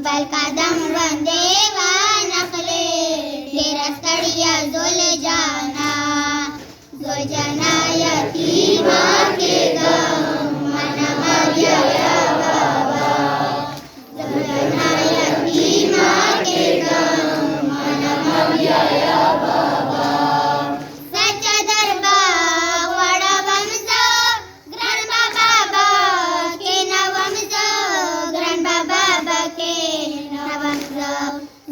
बलकादम रंदेवा नखले तेरा सड़िया जोल जाना यतीमा के गम मन मरिया बाबा जोजना यतीमा के गम मन मरिया बाबा सच दरबार वड़ा वंशो ग्रहण बाबा के नवंशो ग्रहण बाबा के नवंशो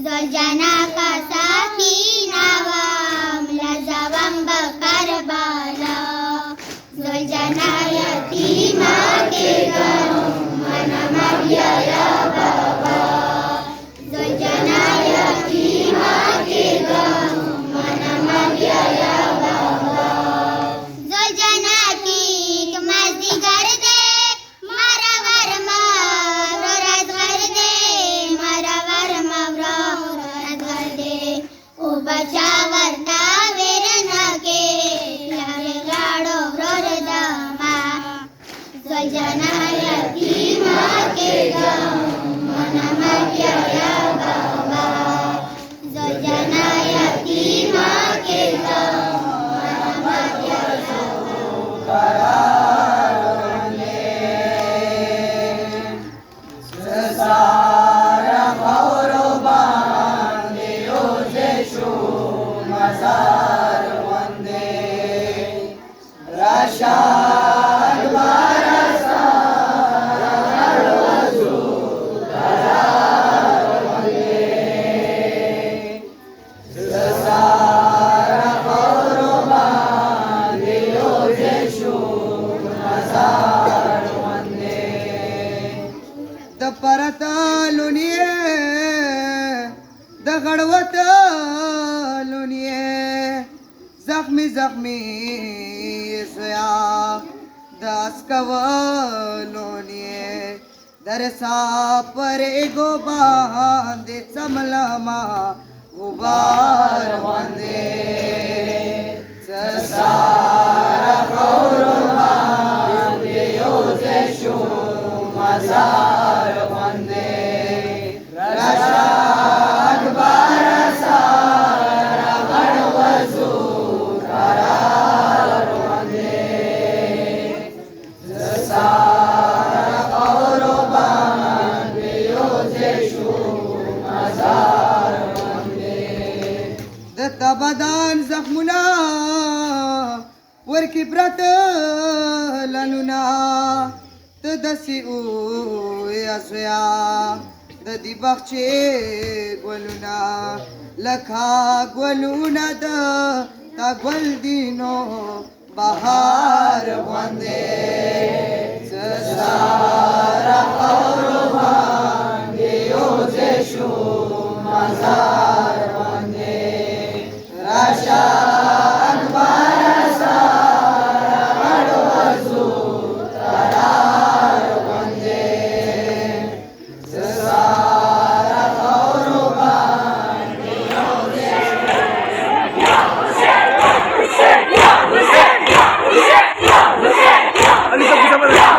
जोजना का साथी नावम लजवम बकर बाला जोजना यतीमा के गम मन मरिया बाबा जोजना यतीमा के गम मन मरिया बाबा जोजना की मस्ती कर दे मारा वर्मा रोरत कर दे मारा वर्मा रोरत कर दे ओ बचावरता वेर नके लगे गाड़ो रोरदमा जोजना यतीमा के गम मन मरिया बाबा जोजना यतीमा के गम मन मरिया द परत लुनिये द गडवत लुनिये जखमी जखमी सया दस्कव लोनिये दरसा परे गो बांधे समलमा गुबार वंदे ससारा गौरवा योजे शो मजार वंदे रशाक बारसा रगड़ वजू करार वंदे ससारा गौरवा योजे शो मजार वंदे दत्तबदान जखमुना वरकी ब्रत लनुना तदसी उयसया ददी बख्चे ग्वलुना लखा ग्वलुना द तग्वल दिनो बहार वंदे ससारा औरवान योजे शो मजार वंदे राशा Ali tak bisa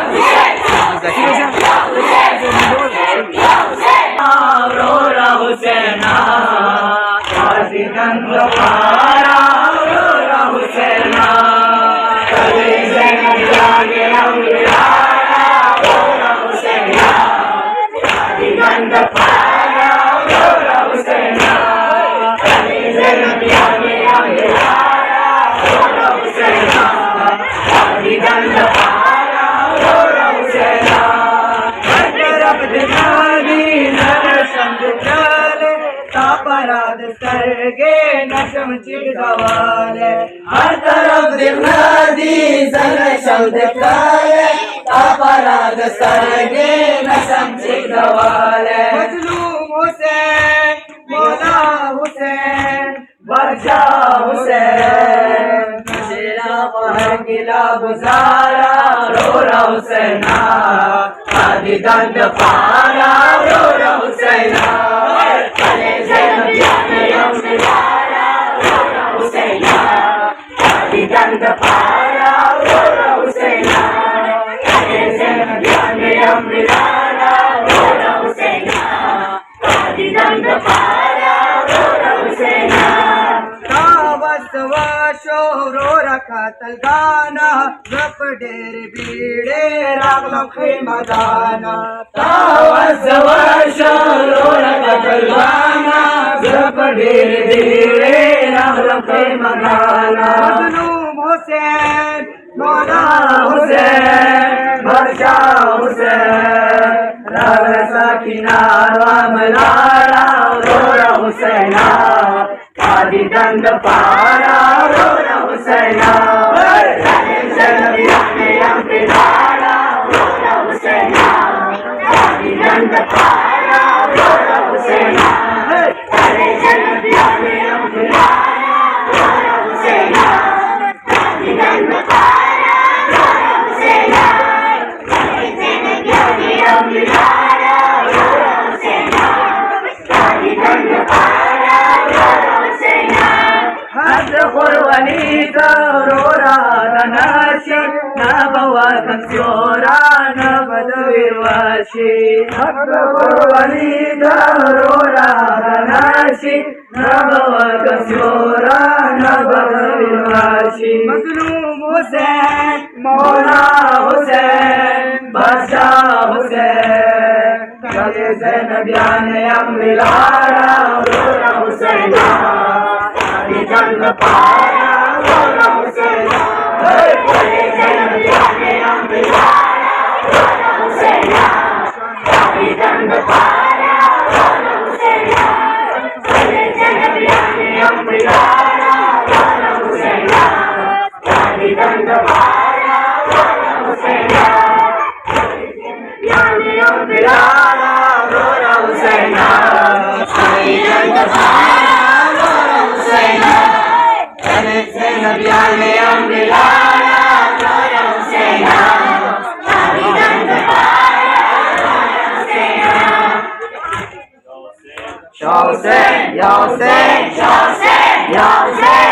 सरगे नशम चिड़वाले हर तरफ दिखनादी सन शब्द काले अपराध सरगे नशम चिड़वाले मजलूम हुसैन मौला हुसैन बादशाह हुसैन शेरा महर किला गुजारा रोरा हुसैना आदि दंड पारा रोरा हुसैना चले जैनब रोरा हुसैना आदि दंड पारा रोरा हुसैना चले जैनब रोरा हुसैना आदि दंड पारा रोरा हुसैना शोरो रखा तलगाना जप डेर बीड़े रागलो खेमदाना शोरो रखा तलगाना जप डेर बीड़े रागलो खेमदाना मजलूम हुसैन मौला हुसैन बादशाह हुसैन राजा किनारा मलारा रोरा हुसैना आदि दंड पारा रोरा हुसैना रोरा हुसैना आदि दंड पारा रोरा हुसैना रोरा हुसैना आदि दंड पारा रोरा हुसैना रोरा हुसैना आदि दंड पारा हद खुरवनी रोरा रनाशी नबवा कंस्योरा नबदविरवाशी हद खुरवनी रोरा रनाशी नबवा कंस्योरा नबदविरवाशी मजलूम हुसैन मौला हुसैन बादशाह हुसैन चले ज़ैनबियान अम्बिलारा रोरा हुसैना दंड पारा रोरा हुसैना चले ज़ैनबियान अम्बिलारा रोरा हुसैना दंड पारा रोरा हुसैना चले ज़ैनबियान अम्बिलारा रोरा हुसैना दंड पारा रोरा हुसैना अम्बिलारा रोरा हुसैना दंड पारा रोरा हुसैना चले ज़ैनबियान अम्बिलारा रोरा हुसैना दंड पारा रोरा हुसैना या हुसैन या हुसैन या हुसैन या हुसैन